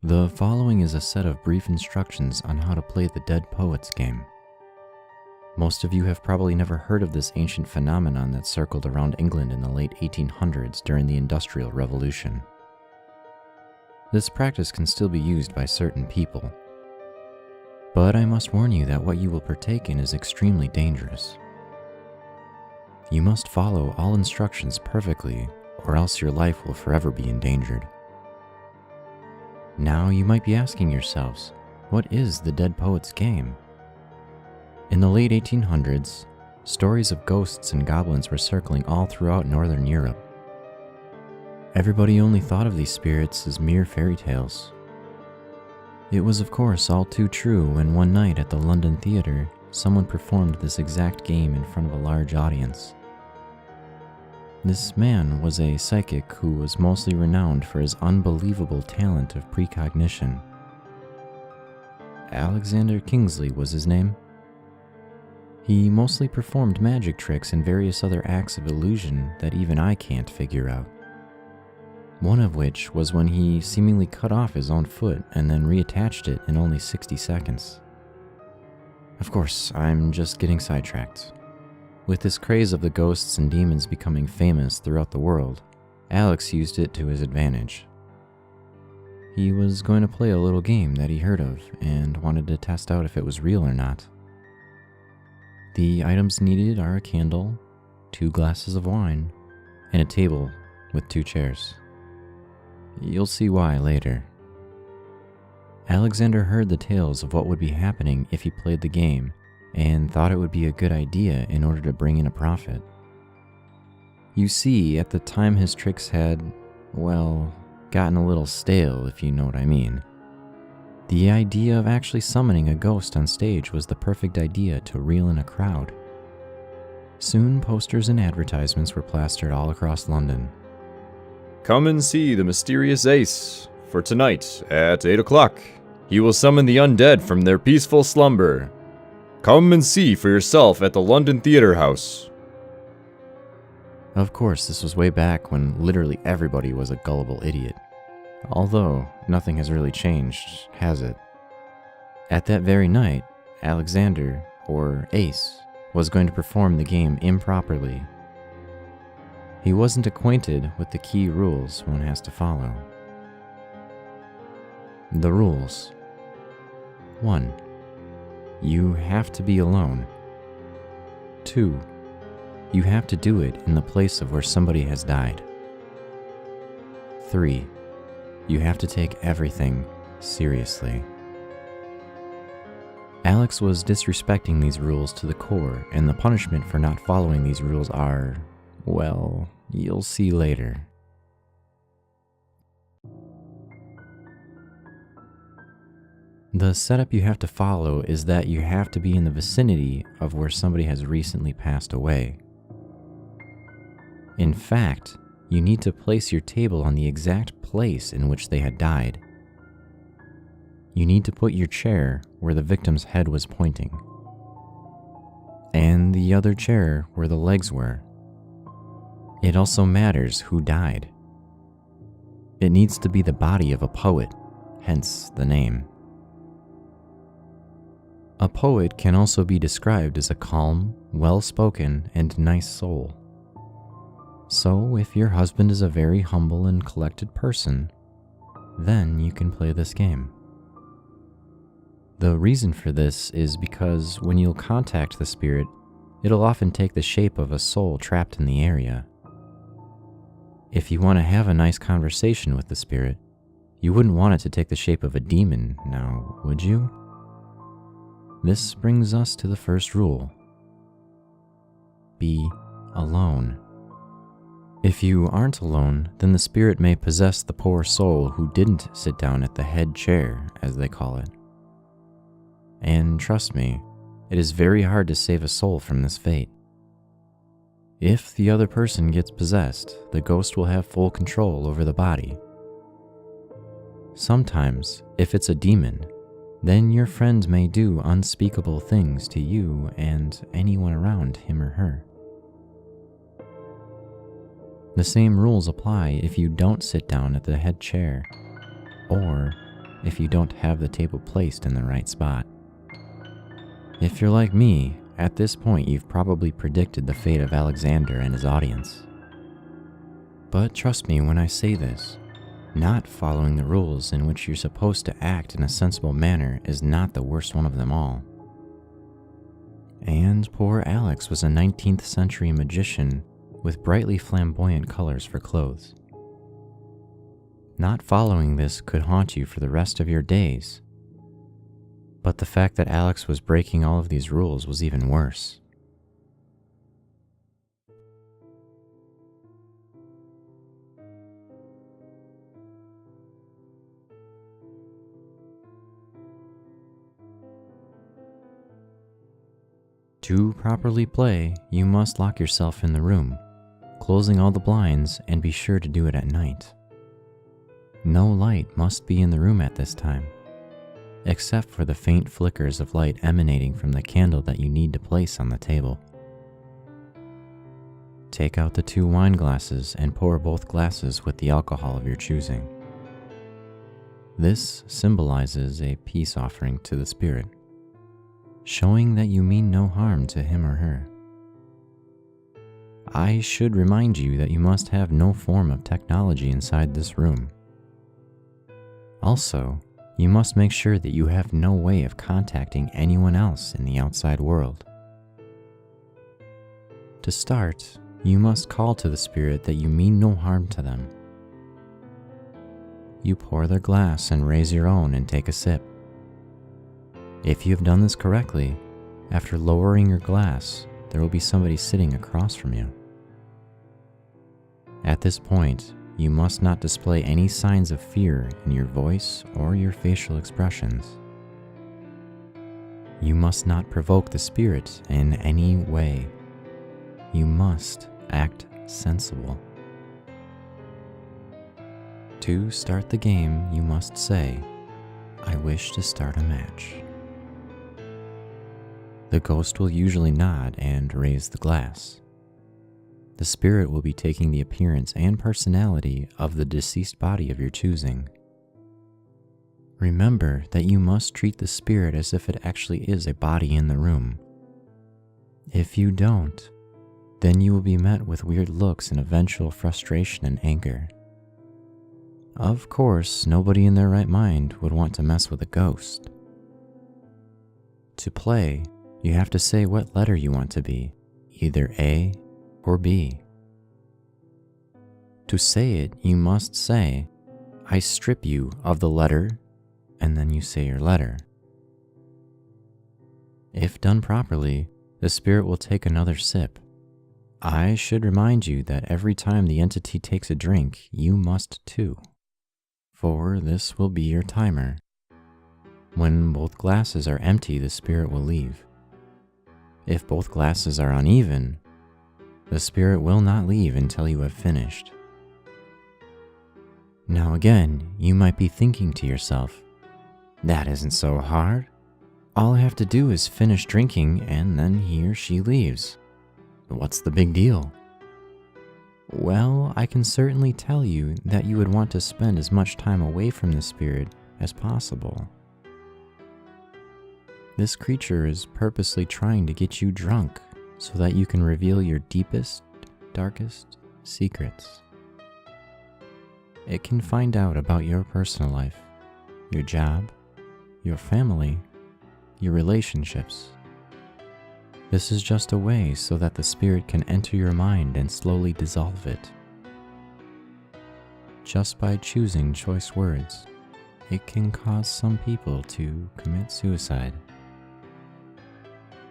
The following is a set of brief instructions on how to play the Dead Poets game. Most of you have probably never heard of this ancient phenomenon that circled around England in the late 1800s during the Industrial Revolution. This practice can still be used by certain people, but I must warn you that what you will partake in is extremely dangerous. You must follow all instructions perfectly, or else your life will forever be endangered. Now you might be asking yourselves, what is the Dead Poets game? In the late 1800s, stories of ghosts and goblins were circling all throughout Northern Europe. Everybody only thought of these spirits as mere fairy tales. It was of course all too true when one night at the London Theatre, someone performed this exact game in front of a large audience. This man was a psychic who was mostly renowned for his unbelievable talent of precognition. Alexander Kingsley was his name. He mostly performed magic tricks and various other acts of illusion that even I can't figure out. One of which was when he seemingly cut off his own foot and then reattached it in only 60 seconds. Of course, I'm just getting sidetracked. With this craze of the ghosts and demons becoming famous throughout the world, Alex used it to his advantage. He was going to play a little game that he heard of and wanted to test out if it was real or not. The items needed are a candle, 2 glasses of wine, and a table with 2 chairs. You'll see why later. Alexander heard the tales of what would be happening if he played the game and thought it would be a good idea in order to bring in a profit. You see, at the time his tricks had, well, gotten a little stale, if you know what I mean. The idea of actually summoning a ghost on stage was the perfect idea to reel in a crowd. Soon, posters and advertisements were plastered all across London. Come and see the mysterious Ace, for tonight at 8 o'clock. He will summon the undead from their peaceful slumber. Come and see for yourself at the London Theatre House. Of course, this was way back when literally everybody was a gullible idiot. Although, nothing has really changed, has it? At that very night, Alexander, or Ace, was going to perform the game improperly. He wasn't acquainted with the key rules one has to follow. The rules. 1. You have to be alone. 2. You have to do it in the place of where somebody has died. 3. You have to take everything seriously. Alex was disrespecting these rules to the core, and the punishment for not following these rules are, well, you'll see later. The setup you have to follow is that you have to be in the vicinity of where somebody has recently passed away. In fact, you need to place your table on the exact place in which they had died. You need to put your chair where the victim's head was pointing, and the other chair where the legs were. It also matters who died. It needs to be the body of a poet, hence the name. A poet can also be described as a calm, well-spoken, and nice soul. So, if your husband is a very humble and collected person, then you can play this game. The reason for this is because when you'll contact the spirit, it'll often take the shape of a soul trapped in the area. If you want to have a nice conversation with the spirit, you wouldn't want it to take the shape of a demon, now, would you? This brings us to the first rule. Be alone. If you aren't alone, then the spirit may possess the poor soul who didn't sit down at the head chair, as they call it. And trust me, it is very hard to save a soul from this fate. If the other person gets possessed, the ghost will have full control over the body. Sometimes, if it's a demon, then your friend may do unspeakable things to you and anyone around him or her. The same rules apply if you don't sit down at the head chair, or if you don't have the table placed in the right spot. If you're like me, at this point you've probably predicted the fate of Alexander and his audience. But trust me when I say this, not following the rules in which you're supposed to act in a sensible manner is not the worst one of them all. And poor Alex was a 19th century magician with brightly flamboyant colors for clothes. Not following this could haunt you for the rest of your days. But the fact that Alex was breaking all of these rules was even worse. To properly play, you must lock yourself in the room, closing all the blinds, and be sure to do it at night. No light must be in the room at this time, except for the faint flickers of light emanating from the candle that you need to place on the table. Take out the 2 wine glasses and pour both glasses with the alcohol of your choosing. This symbolizes a peace offering to the spirit, showing that you mean no harm to him or her. I should remind you that you must have no form of technology inside this room. Also, you must make sure that you have no way of contacting anyone else in the outside world. To start, you must call to the spirit that you mean no harm to them. You pour their glass and raise your own and take a sip. If you have done this correctly, after lowering your glass, there will be somebody sitting across from you. At this point, you must not display any signs of fear in your voice or your facial expressions. You must not provoke the spirit in any way. You must act sensible. To start the game, you must say, "I wish to start a match." The ghost will usually nod and raise the glass. The spirit will be taking the appearance and personality of the deceased body of your choosing. Remember that you must treat the spirit as if it actually is a body in the room. If you don't, then you will be met with weird looks and eventual frustration and anger. Of course, nobody in their right mind would want to mess with a ghost. To play, you have to say what letter you want to be, either A or B. To say it, you must say, "I strip you of the letter," and then you say your letter. If done properly, the spirit will take another sip. I should remind you that every time the entity takes a drink, you must too, for this will be your timer. When both glasses are empty, the spirit will leave. If both glasses are uneven, the spirit will not leave until you have finished. Now again, you might be thinking to yourself, "That isn't so hard. All I have to do is finish drinking and then he or she leaves. What's the big deal?" Well, I can certainly tell you that you would want to spend as much time away from the spirit as possible. This creature is purposely trying to get you drunk so that you can reveal your deepest, darkest secrets. It can find out about your personal life, your job, your family, your relationships. This is just a way so that the spirit can enter your mind and slowly dissolve it. Just by choosing choice words, it can cause some people to commit suicide.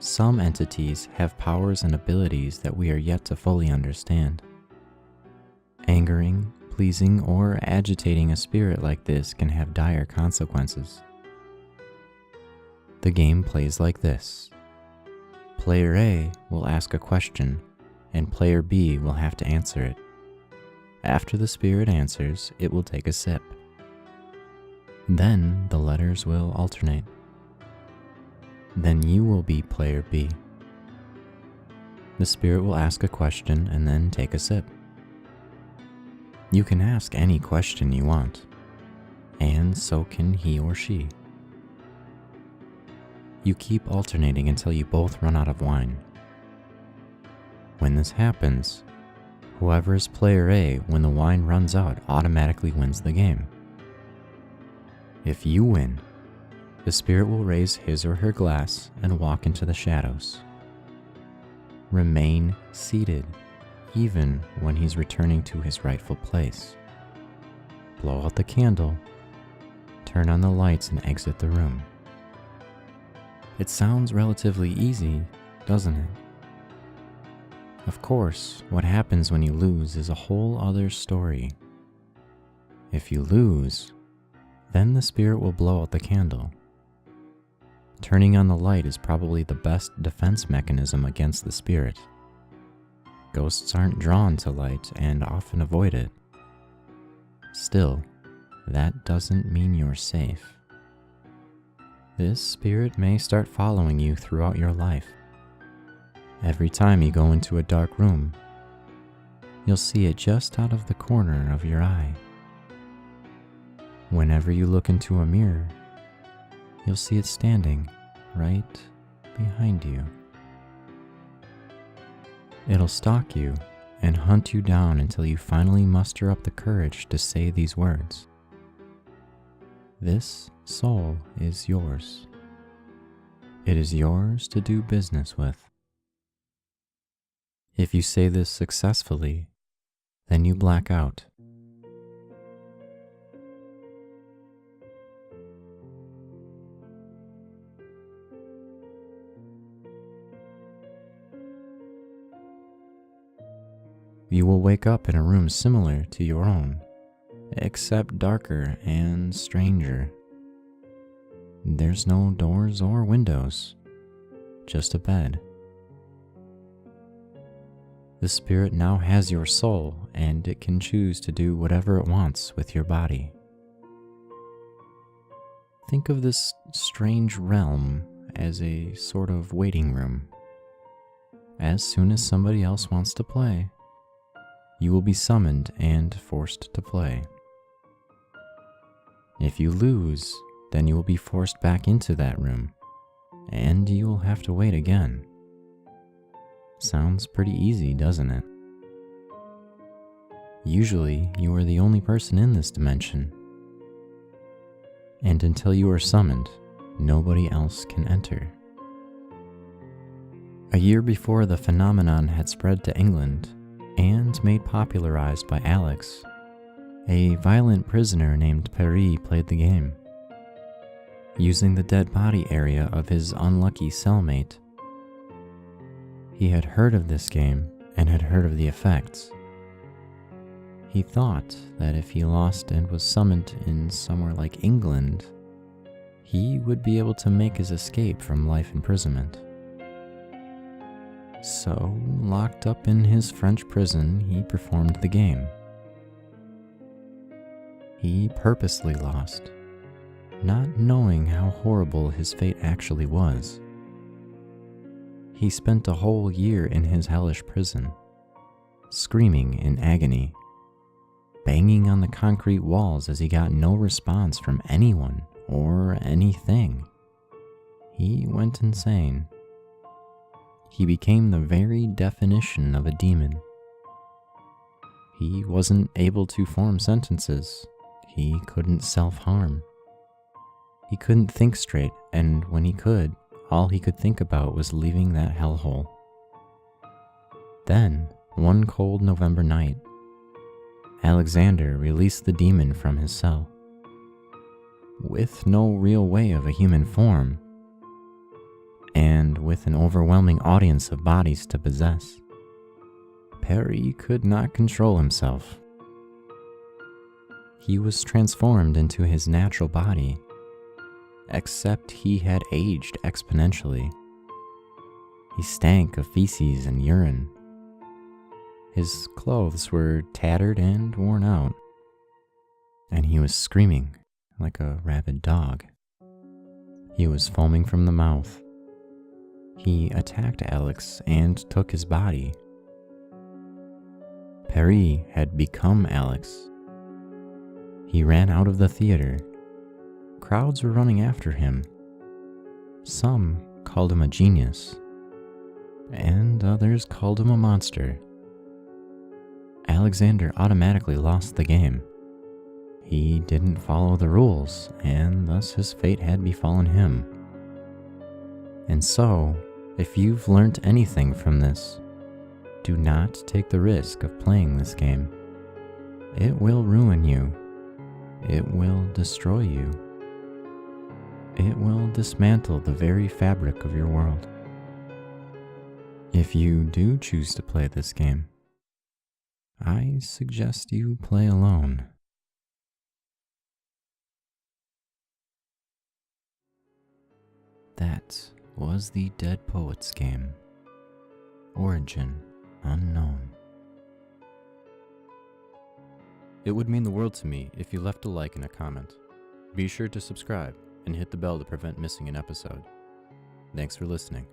Some entities have powers and abilities that we are yet to fully understand. Angering, pleasing, or agitating a spirit like this can have dire consequences. The game plays like this. Player A will ask a question, and Player B will have to answer it. After the spirit answers, it will take a sip. Then the letters will alternate. Then you will be Player B. The spirit will ask a question and then take a sip. You can ask any question you want. and so can he or she. You keep alternating until you both run out of wine. When this happens, whoever is player A when the wine runs out automatically wins the game. If you win, the spirit will raise his or her glass and walk into the shadows. Remain seated, even when he's returning to his rightful place. Blow out the candle, turn on the lights, and exit the room. It sounds relatively easy, doesn't it? Of course, what happens when you lose is a whole other story. If you lose, then the spirit will blow out the candle. Turning on the light is probably the best defense mechanism against the spirit. Ghosts aren't drawn to light and often avoid it. Still, that doesn't mean you're safe. This spirit may start following you throughout your life. Every time you go into a dark room, you'll see it just out of the corner of your eye. Whenever you look into a mirror, you'll see it standing right behind you. It'll stalk you and hunt you down until you finally muster up the courage to say these words. This soul is yours. It is yours to do business with. If you say this successfully, then you black out. You will wake up in a room similar to your own, except darker and stranger. There's no doors or windows, just a bed. The spirit now has your soul, and it can choose to do whatever it wants with your body. Think of this strange realm as a sort of waiting room. As soon as somebody else wants to play, you will be summoned and forced to play. If you lose, then you will be forced back into that room, and you will have to wait again. Sounds pretty easy, doesn't it? Usually, you are the only person in this dimension, and until you are summoned, nobody else can enter. A year before the phenomenon had spread to England and made popularized by Alex, a violent prisoner named Paris played the game. Using the dead body area of his unlucky cellmate, he had heard of this game and had heard of the effects. He thought that if he lost and was summoned in somewhere like England, he would be able to make his escape from life imprisonment. So, locked up in his French prison, he performed the game. He purposely lost, not knowing how horrible his fate actually was. He spent a whole year in his hellish prison, screaming in agony, banging on the concrete walls as he got no response from anyone or anything. He went insane. He became the very definition of a demon. He wasn't able to form sentences. He couldn't self-harm. He couldn't think straight, and when he could, all he could think about was leaving that hellhole. Then, one cold November night, Alexander released the demon from his cell. With no real way of a human form, and with an overwhelming audience of bodies to possess, Paris could not control himself. He was transformed into his natural body, except he had aged exponentially. He stank of feces and urine. His clothes were tattered and worn out, and he was screaming like a rabid dog. He was foaming from the mouth. He attacked Alex and took his body. Paris had become Alex. He ran out of the theater. Crowds were running after him. Some called him a genius, and others called him a monster. Alexander automatically lost the game. He didn't follow the rules, and thus his fate had befallen him. And so, if you've learnt anything from this, do not take the risk of playing this game. It will ruin you. It will destroy you. It will dismantle the very fabric of your world. If you do choose to play this game, I suggest you play alone. That was the Dead Poets game. Origin unknown. It would mean the world to me if you left a like and a comment. Be sure to subscribe and hit the bell to prevent missing an episode. Thanks for listening.